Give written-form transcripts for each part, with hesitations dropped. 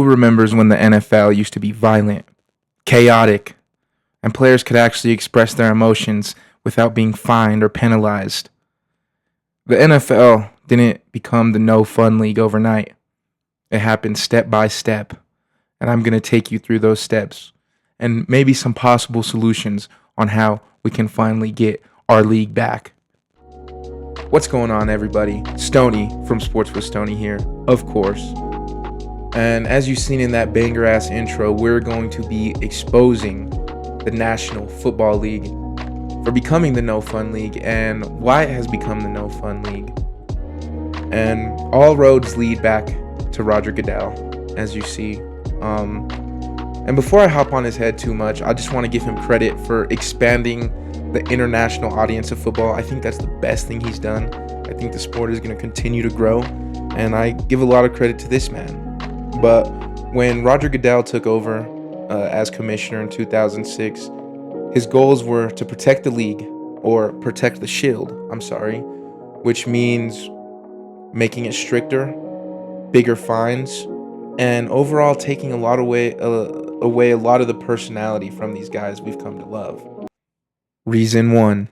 Who remembers when the NFL used to be violent, chaotic, and players could actually express their emotions without being fined or penalized? The NFL didn't become the no fun league overnight. It happened step by step, and I'm going to take you through those steps and maybe some possible solutions on how we can finally get our league back. What's going on, everybody? Stoney from Sports with Stoney here, of course. And as you've seen in that banger-ass intro, we're going to be exposing the National Football League for becoming the No Fun League and why it has become the No Fun League. And all roads lead back to Roger Goydell, as you see. And before I hop on his head too much, I just want to give him credit for expanding the international audience of football. I think that's the best thing he's done. I think the sport is going to continue to grow, and I give a lot of credit to this man. But when Roger Goodell took over as commissioner in 2006, his goals were to protect the league, or protect the shield, which means making it stricter, bigger fines, and overall taking away a lot of the personality from these guys we've come to love. Reason 1,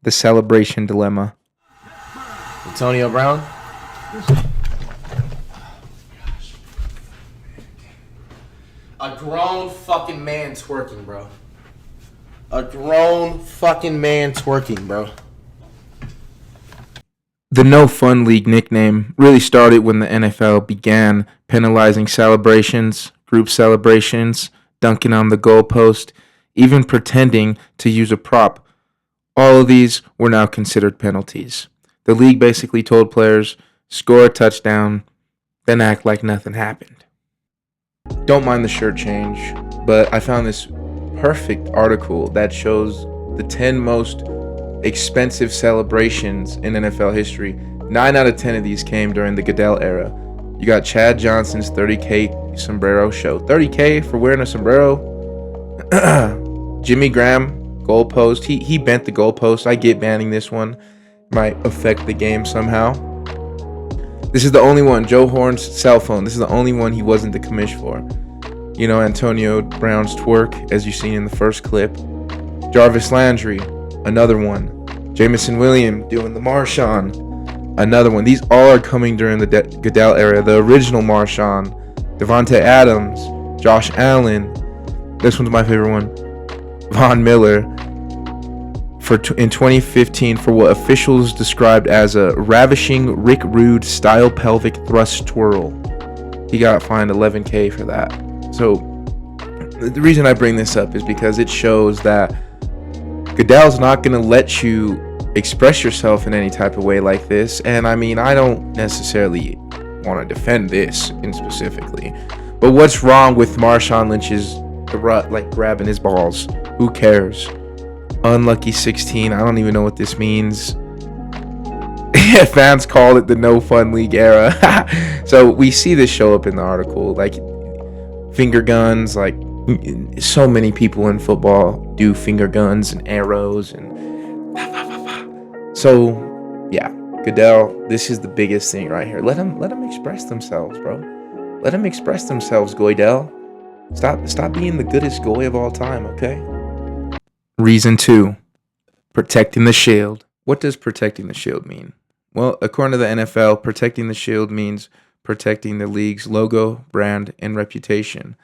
the celebration dilemma. Antonio Brown? A grown fucking man twerking, bro. A grown fucking man twerking, bro. The No Fun League nickname really started when the NFL began penalizing celebrations, group celebrations, dunking on the goalpost, even pretending to use a prop. All of these were now considered penalties. The league basically told players, score a touchdown, then act like nothing happened. Don't mind the shirt change, but I found this perfect article that shows the 10 most expensive celebrations in NFL history. 9 out of 10 of these came during the Goodell era. You got Chad Johnson's $30K sombrero show. $30K for wearing a sombrero? Jimmy Graham, goalpost. He bent the goalpost. I get banning this one. Might affect the game somehow. This is the only one. Joe Horn's cell phone. This is the only one he wasn't the commish for. You know, Antonio Brown's twerk, as you've seen in the first clip. Jarvis Landry, another one. Jameson Williams doing the Marshawn, another one. These all are coming during the Goodell era. The original Marshawn, Devontae Adams, Josh Allen. This one's my favorite one. Von Miller. In 2015 for what officials described as a ravishing Rick Rude style pelvic thrust twirl. He got fined $11K for that. So the reason I bring this up is because it shows that Goodell's not going to let you express yourself in any type of way like this. And I mean, I don't necessarily want to defend this in specifically, but what's wrong with Marshawn Lynch's grabbing his balls? Who cares? Unlucky 16. I don't even know what this means. Fans call it the No Fun League era. So we see this show up in the article, like finger guns. Like so many people in football do finger guns and arrows and so yeah, Goodell, this is the biggest thing right here. Let them express themselves, bro. Let them express themselves, Goydell. Stop being the goodest goy of all time, okay? Reason 2, protecting the shield. What does protecting the shield mean? Well, according to the NFL, protecting the shield means protecting the league's logo, brand, and reputation.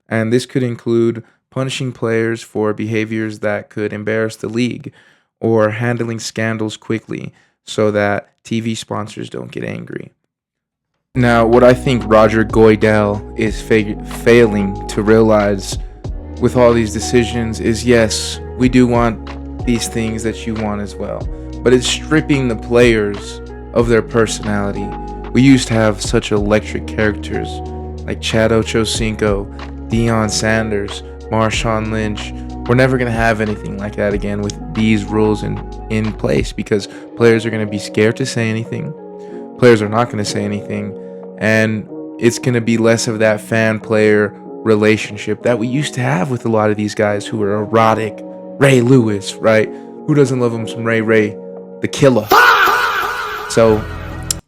And this could include punishing players for behaviors that could embarrass the league or handling scandals quickly so that TV sponsors don't get angry. Now, what I think Roger Goydell is failing to realize with all these decisions is, yes, we do want these things that you want as well, but it's stripping the players of their personality. We used to have such electric characters like Chad Ochocinco, Deion Sanders, Marshawn Lynch. We're never going to have anything like that again with these rules in place because players are going to be scared to say anything. Players are not going to say anything, and it's going to be less of that fan-player relationship that we used to have with a lot of these guys who are erotic. Ray Lewis, right? Who doesn't love him some Ray, the killer? So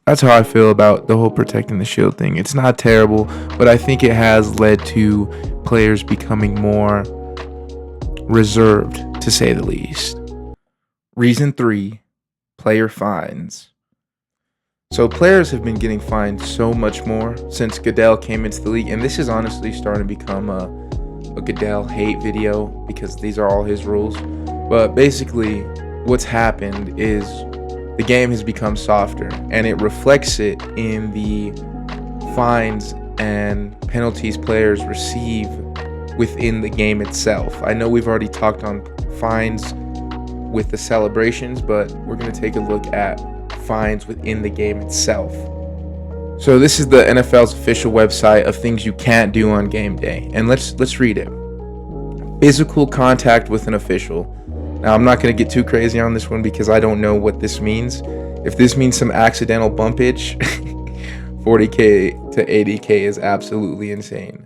That's how I feel about the whole protecting the shield thing. It's not terrible, but I think it has led to players becoming more reserved, to say the least. Reason 3, player fines. So players have been getting fined so much more since Goodell came into the league, and this is honestly starting to become a Goodell hate video because these are all his rules. But basically, what's happened is the game has become softer, and it reflects it in the fines and penalties players receive within the game itself. I know we've already talked on fines with the celebrations, but we're going to take a look at fines within the game itself. So this is the NFL's official website of things you can't do on game day, and let's read it. Physical contact with an official. Now, I'm not going to get too crazy on this one because I don't know what this means. If this means some accidental bumpage, $40K to $80K is absolutely insane.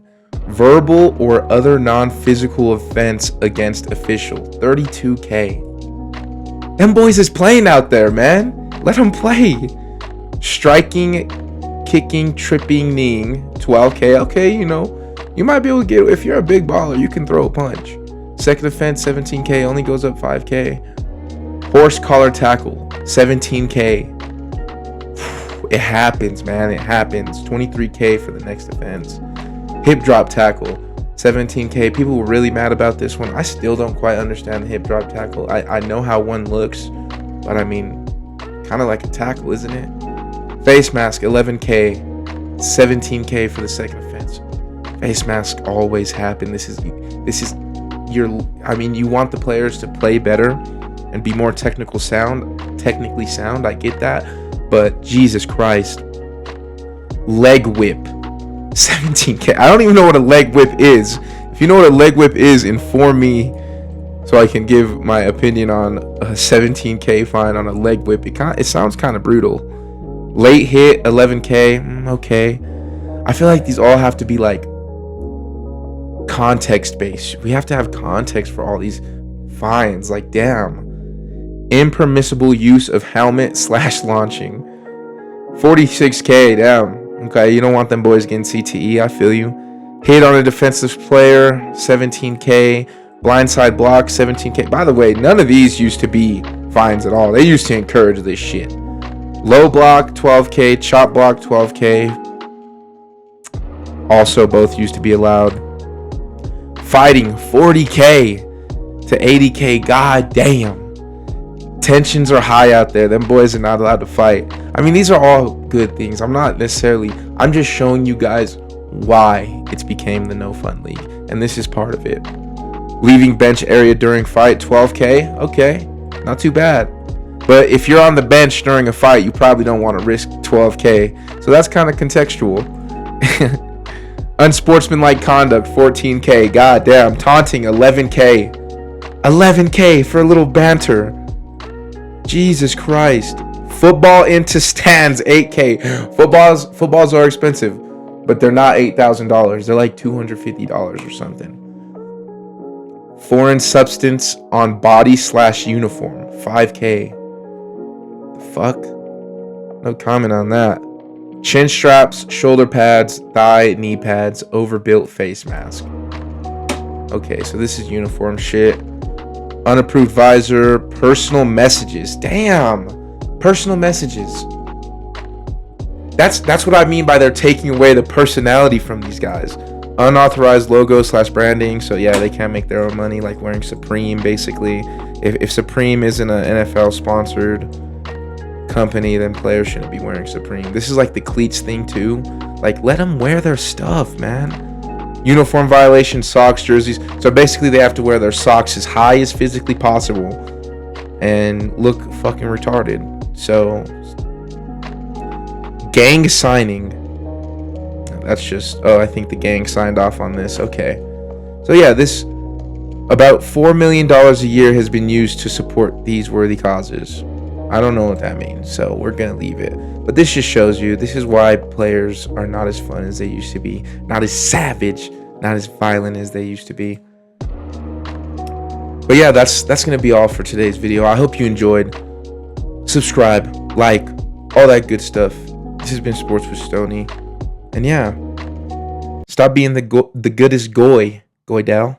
Verbal or other non-physical offense against official, $32K. Them boys is playing out there, man. Let them play. Striking, kicking, tripping, kneeing, $12K. Okay, you might be able to get, if you're a big baller, you can throw a punch. Second offense, $17K, only goes up $5K. Horse collar tackle, $17K. It happens, man. It happens. $23K for the next offense. Hip drop tackle, $17K. People were really mad about this one. I still don't quite understand the hip drop tackle. I know how one looks, but I mean, kind of like a tackle, isn't it? Face mask, $11K. $17K for the second offense. Face mask always happen. This is you want the players to play better and be more technically sound. I get that, but Jesus Christ. Leg whip, $17K. I don't even know what a leg whip is. If you know what a leg whip is, inform me so I can give my opinion on a $17K fine on a leg whip. It sounds kind of brutal. Late hit, $11K. Okay. I feel like these all have to be like context based. We have to have context for all these fines. Like, damn. Impermissible use of helmet / launching, $46K. Damn. Okay, you don't want them boys getting CTE. I feel you. Hit on a defensive player, $17K. Blindside block, $17K. By the way, none of these used to be fines at all. They used to encourage this shit. Low block, $12K. Chop block, $12K. Also, both used to be allowed. Fighting, $40K to $80K. God damn. Tensions are high out there. Them boys are not allowed to fight. I mean, these are all good things. I'm just showing you guys why it's became the no fun league. And this is part of it. Leaving bench area during fight, $12K. Okay, not too bad. But if you're on the bench during a fight, you probably don't want to risk $12K. So that's kind of contextual. Unsportsmanlike conduct, $14K. God damn. Taunting, $11K. $11K for a little banter. Jesus Christ. Football into stands, $8K. Footballs are expensive, but they're not $8,000. They're like $250 or something. Foreign substance on body / uniform, $5K. The fuck? No comment on that. Chin straps, shoulder pads, thigh, knee pads, overbuilt face mask. Okay, so this is uniform shit. Unapproved visor, personal messages. Damn. Personal messages. That's what I mean by they're taking away the personality from these guys. Unauthorized logo / branding. So yeah, they can't make their own money, like wearing Supreme, basically. If Supreme isn't an NFL sponsored company, then players shouldn't be wearing Supreme. This is like the cleats thing too. Like, let them wear their stuff, man. Uniform violation, socks, jerseys. So basically they have to wear their socks as high as physically possible and look fucking retarded. So gang signing. That's just, I think the gang signed off on this. Okay. So yeah, this about $4 million a year has been used to support these worthy causes. I don't know what that means, so we're going to leave it. But this just shows you, this is why players are not as fun as they used to be. Not as savage, not as violent as they used to be. But yeah, that's going to be all for today's video. I hope you enjoyed. Subscribe, like, all that good stuff. This has been Sports with Stoney. And yeah, stop being the goodest goy, Goydell.